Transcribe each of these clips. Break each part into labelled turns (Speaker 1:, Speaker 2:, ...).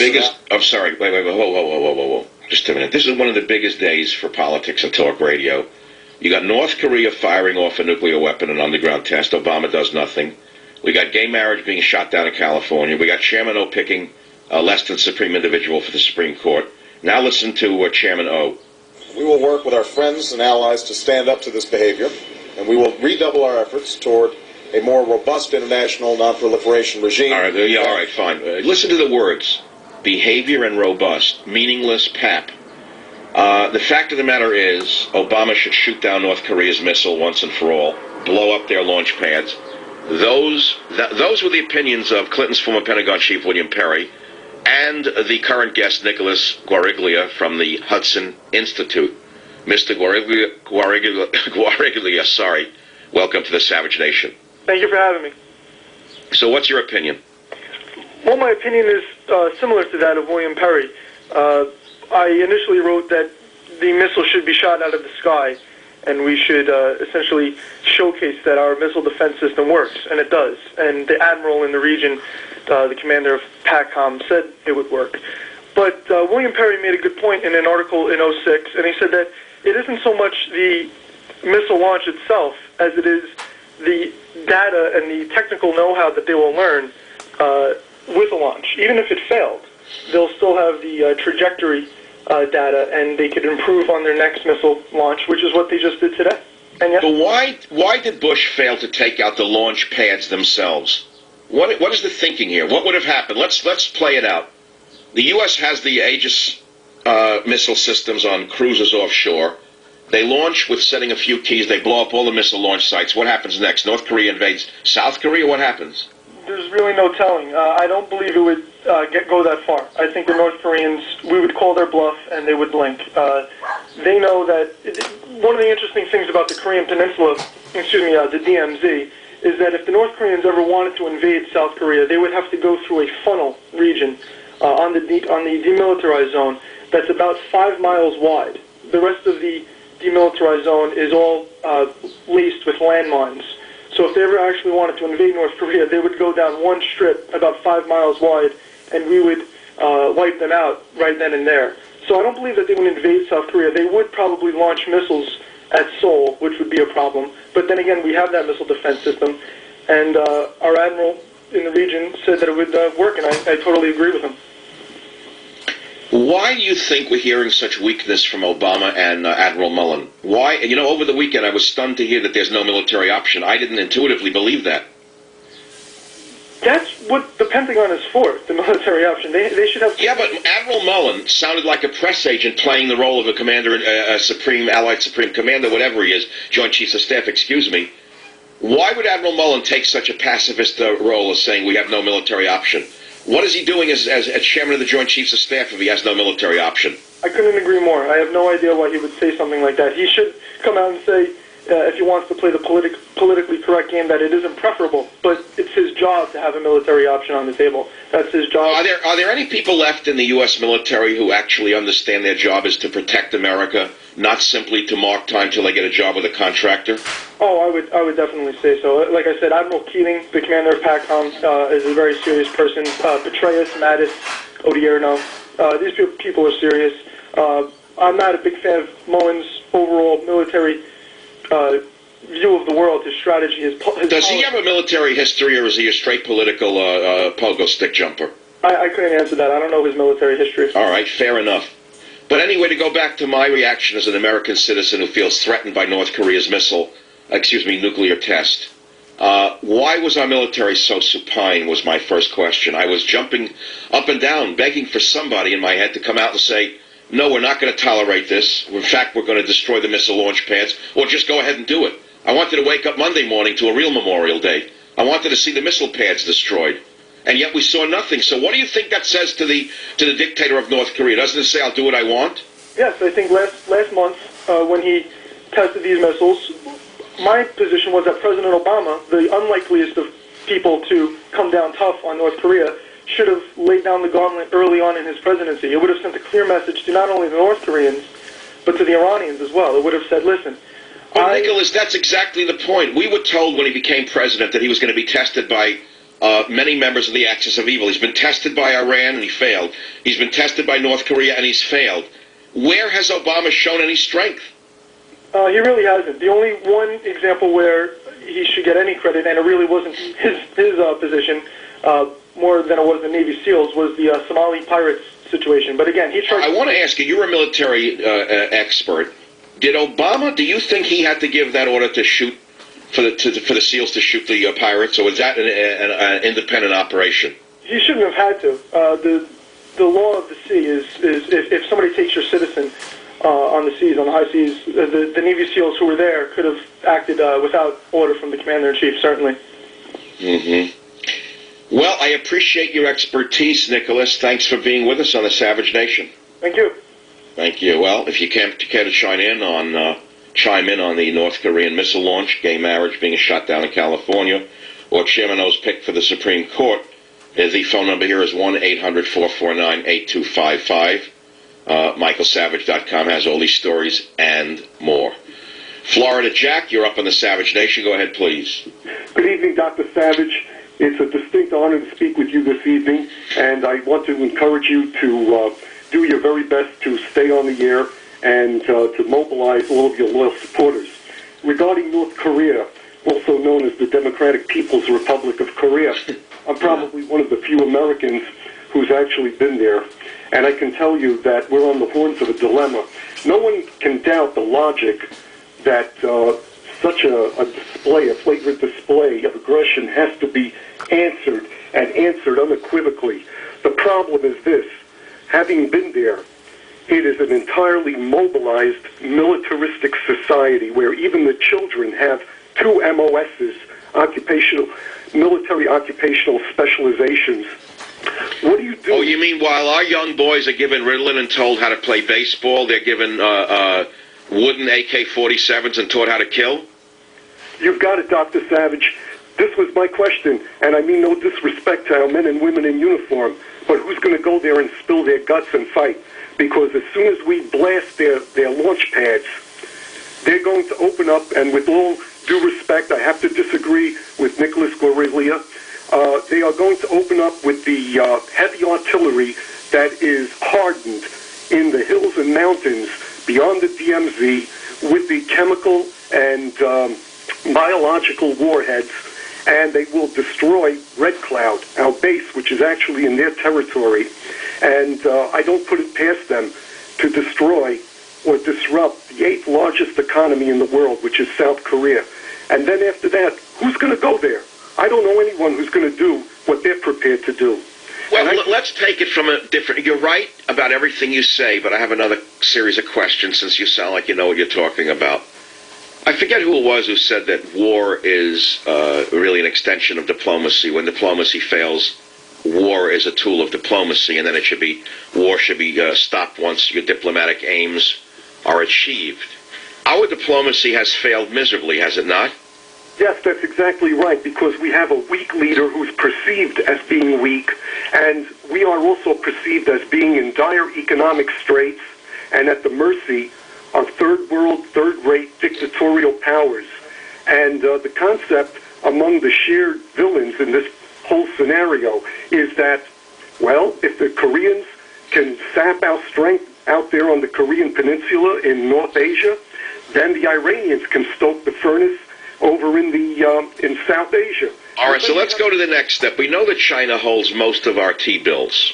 Speaker 1: biggest. I'm sorry. Wait. Whoa. Just a minute. This is one of the biggest days for politics and talk radio. You got North Korea firing off a nuclear weapon, an underground test. Obama does nothing. We got gay marriage being shot down in California. We got Chairman O picking a less than supreme individual for the Supreme Court. Now listen to Chairman O.
Speaker 2: We will work with our friends and allies to stand up to this behavior, and we will redouble our efforts toward a more robust international non-proliferation regime.
Speaker 1: All right, fine. Listen to the words. Behavior and robust. Meaningless pap. The fact of the matter is, Obama should shoot down North Korea's missile once and for all, blow up their launch pads. Those were the opinions of Clinton's former Pentagon chief, William Perry, and the current guest, Nicholas Guerigila, from the Hudson Institute. Mr. Guerigila, sorry. Welcome to the Savage Nation.
Speaker 3: Thank you for having me.
Speaker 1: So what's your opinion?
Speaker 3: Well, my opinion is similar to that of William Perry. I initially wrote that the missile should be shot out of the sky, and we should essentially showcase that our missile defense system works, and it does. And the admiral in the region, the commander of PACOM, said it would work. But William Perry made a good point in an article in '06, and he said that it isn't so much the missile launch itself as it is the data and the technical know-how that they will learn with a launch. Even if it failed, they'll still have the trajectory data, and they could improve on their next missile launch, which is what they just did today. And yes,
Speaker 1: but why did Bush fail to take out the launch pads themselves? What is the thinking here? What would have happened? Let's play it out. The U.S. has the Aegis missile systems on cruisers offshore. They launch with setting a few keys. They blow up all the missile launch sites. What happens next? North Korea invades South Korea? What happens?
Speaker 3: There's really no telling. I don't believe it would go that far. I think the North Koreans, we would call their bluff, and they would blink. They know that one of the interesting things about the Korean Peninsula, the DMZ, is that if the North Koreans ever wanted to invade South Korea, they would have to go through a funnel region on the demilitarized zone that's about 5 miles wide. The rest of the demilitarized zone is all laced with landmines. So if they ever actually wanted to invade North Korea, they would go down one strip about 5 miles wide, and we would wipe them out right then and there. So I don't believe that they would invade South Korea. They would probably launch missiles at Seoul, which would be a problem. But then again, we have that missile defense system, and our admiral in the region said that it would work, and I totally agree with him.
Speaker 1: Why do you think we're hearing such weakness from Obama and Admiral Mullen? Why? You know, over the weekend I was stunned to hear that there's no military option. I didn't intuitively believe that.
Speaker 3: That's what the Pentagon is for, the military option. They should have...
Speaker 1: Yeah, but Admiral Mullen sounded like a press agent playing the role of a commander, a Supreme Allied Supreme Commander, whatever he is, Joint Chiefs of Staff, excuse me. Why would Admiral Mullen take such a pacifist role as saying we have no military option? What is he doing as chairman of the Joint Chiefs of Staff if he has no military option?
Speaker 3: I couldn't agree more. I have no idea why he would say something like that. He should come out and say, if he wants to play the politically correct game, that it isn't preferable, but it's his job to have a military option on the table. That's his job.
Speaker 1: Are there any people left in the U.S. military who actually understand their job is to protect America, not simply to mark time till they get a job with a contractor?
Speaker 3: Oh, I would definitely say so. Like I said, Admiral Keating, the commander of PACOM, is a very serious person. Petraeus, Mattis, Odierno, these people are serious. I'm not a big fan of Mullen's overall military view of the world. His strategy, his
Speaker 1: Does he have a military history, or is he a straight political pogo stick jumper?
Speaker 3: I couldn't answer that. I don't know his military history.
Speaker 1: All right, fair enough. But anyway, to go back to my reaction as an American citizen who feels threatened by North Korea's nuclear test, why was our military so supine was my first question. I was jumping up and down, begging for somebody in my head to come out and say, no, we're not going to tolerate this. In fact, we're going to destroy the missile launch pads, or just go ahead and do it. I wanted to wake up Monday morning to a real Memorial Day. I wanted to see the missile pads destroyed. And yet we saw nothing. So what do you think that says to the dictator of North Korea? Doesn't it say, I'll do what I want?
Speaker 3: Yes, I think last month when he tested these missiles, my position was that President Obama, the unlikeliest of people to come down tough on North Korea, should have laid down the gauntlet early on in his presidency. It would have sent a clear message to not only the North Koreans, but to the Iranians as well. It would have said, listen...
Speaker 1: Well, Nicholas, that's exactly the point. We were told when he became president that he was going to be tested by many members of the axis of evil. He's been tested by Iran and he failed. He's been tested by North Korea and he's failed. Where has Obama shown any strength?
Speaker 3: He really hasn't. The only one example where he should get any credit, and it really wasn't his position, more than it was the Navy SEALs, was the Somali pirates situation. But again, he tried.
Speaker 1: I want to ask you, you're a military expert. Did Obama, do you think he had to give that order to shoot, for the SEALs to shoot the pirates, or was that an independent operation?
Speaker 3: He shouldn't have had to. The law of the sea is if somebody takes your citizen on the seas, on the high seas, the Navy SEALs who were there could have acted without order from the commander-in-chief, certainly.
Speaker 1: Mm-hmm. Well, I appreciate your expertise, Nicholas. Thanks for being with us on the Savage Nation.
Speaker 3: Thank you.
Speaker 1: Thank you. Well, if you care to chime in on the North Korean missile launch, gay marriage being shot down in California, or Chairman O's pick for the Supreme Court, the phone number here is 1-800-449-8255. MichaelSavage.com has all these stories and more. Florida Jack, you're up on the Savage Nation. Go ahead, please.
Speaker 4: Good evening, Dr. Savage. It's a distinct honor to speak with you this evening, and I want to encourage you to do your very best to stay on the air and to mobilize all of your loyal supporters. Regarding North Korea, also known as the Democratic People's Republic of Korea, I'm probably one of the few Americans who's actually been there, and I can tell you that we're on the horns of a dilemma. No one can doubt the logic that such a display, a flagrant display of aggression has to be answered, and answered unequivocally. The problem is this: having been there, it is an entirely mobilized militaristic society where even the children have 2 MOSs, military occupational specializations. What do you do?
Speaker 1: Oh, you mean while our young boys are given Ritalin and told how to play baseball, they're given wooden AK-47s and taught how to kill?
Speaker 4: You've got it, Dr. Savage. This was my question, and I mean no disrespect to our men and women in uniform, but who's going to go there and spill their guts and fight? Because as soon as we blast their launch pads, they're going to open up, and with all due respect, I have to disagree with Nicholas Guerigila. They are going to open up with the heavy artillery that is hardened in the hills and mountains beyond the DMZ with the chemical and biological warheads, and they will destroy Red Cloud, our base, which is actually in their territory. And I don't put it past them to destroy or disrupt the 8th largest economy in the world, which is South Korea. And then after that, who's going to go there? I don't know anyone who's going to do what they're prepared to do.
Speaker 1: Well, let's take it from a different... You're right about everything you say, but I have another series of questions since you sound like you know what you're talking about. I forget who it was who said that war is really an extension of diplomacy. When diplomacy fails, war is a tool of diplomacy, and then war should be stopped once your diplomatic aims are achieved. Our diplomacy has failed miserably, has it not?
Speaker 4: Yes, that's exactly right, because we have a weak leader who's perceived as being weak, and we are also perceived as being in dire economic straits and at the mercy of third world, third-rate dictatorial powers. And the concept among the shared villains in this whole scenario is that, well, if the Koreans can sap our strength out there on the Korean Peninsula in North Asia, then the Iranians can stoke the furnace over in South Asia.
Speaker 1: All right, so let's go to the next step. We know that China holds most of our T-bills.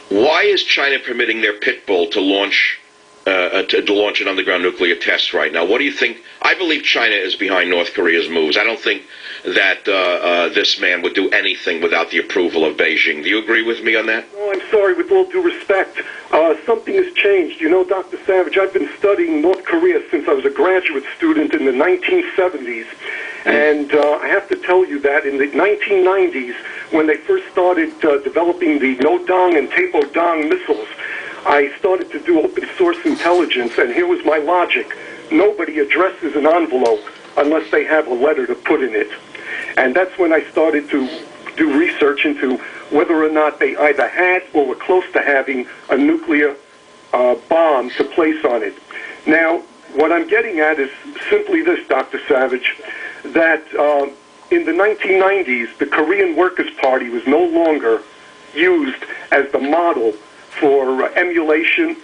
Speaker 1: Why is China permitting their pit bull to launch an underground nuclear test right now? What do you think? I believe China is behind North Korea's moves. I don't think that this man would do anything without the approval of Beijing. Do you agree with me on that?
Speaker 4: Oh, I'm sorry, with all due respect. Something has changed. You know, Dr. Savage, I've been studying North Korea since I was a graduate student in the 1970s. And I have to tell you that in the 1990s, when they first started developing the No-Dong and Taepodong missiles, I started to do open source intelligence, and here was my logic. Nobody addresses an envelope unless they have a letter to put in it. And that's when I started to do research into whether or not they either had or were close to having a nuclear bomb to place on it. Now, what I'm getting at is simply this, Dr. Savage, that in the 1990s, the Korean Workers' Party was no longer used as the model for emulation